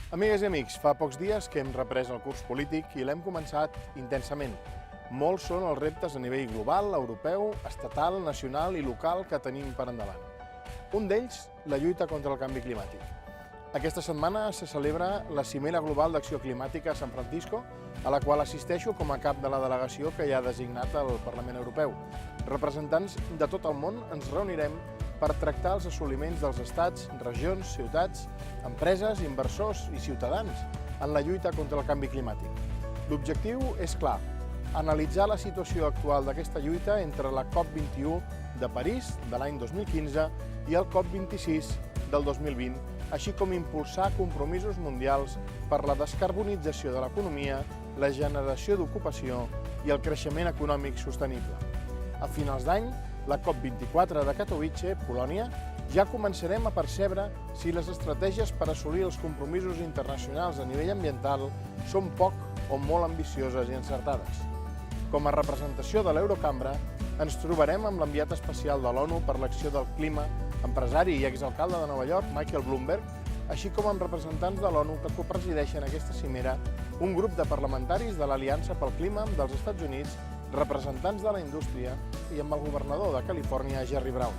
Amigues i amics, fa pocs dies que hem reprès el curs polític i l'hem començat intensament. Molts són els reptes a nivell global, europeu, estatal, nacional i local que tenim per endavant. Un d'ells, la lluita contra el canvi climàtic. Aquesta setmana se celebra la Cimera Global d'Acció Climàtica a San Francisco, a la qual assisteixo com a cap de la delegació que hi ha designat al Parlament Europeu. Representants de tot el món ens reunirem per tractar els assoliments dels estats, regions, ciutats, empreses, inversors i ciutadans en la lluita contra el canvi climàtic. L'objectiu és clar, analitzar la situació actual d'aquesta lluita entre la COP21 de París de l'any 2015 i el COP26 del 2020, així com impulsar compromisos mundials per la descarbonització de l'economia, la generació d'ocupació i el creixement econòmic sostenible. A finals d'any, la COP24 de Katowice, Polònia, ja començarem a percebre si les estratègies per assolir els compromisos internacionals a nivell ambiental són poc o molt ambicioses i encertades. Com a representació de l'Eurocambra, ens trobarem amb l'enviat especial de l'ONU per l'acció del clima, empresari i exalcalde de Nova York, Michael Bloomberg, així com amb representants de l'ONU que copresideixen aquesta cimera, un grup de parlamentaris de l'Aliança pel Clima dels Estats Units, representants de la indústria i amb el governador de Califòrnia, Jerry Brown.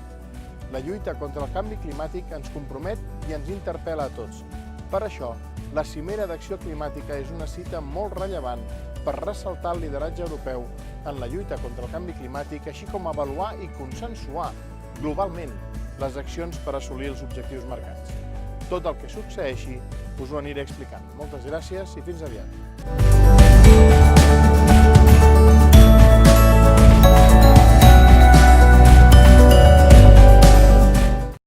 La lluita contra el canvi climàtic ens compromet i ens interpel·la a tots. Per això, la Cimera d'Acció Climàtica és una cita molt rellevant per ressaltar el lideratge europeu en la lluita contra el canvi climàtic, així com avaluar i consensuar globalment les accions per assolir els objectius marcats. Tot el que succeeixi us ho aniré explicant. Moltes gràcies i fins aviat.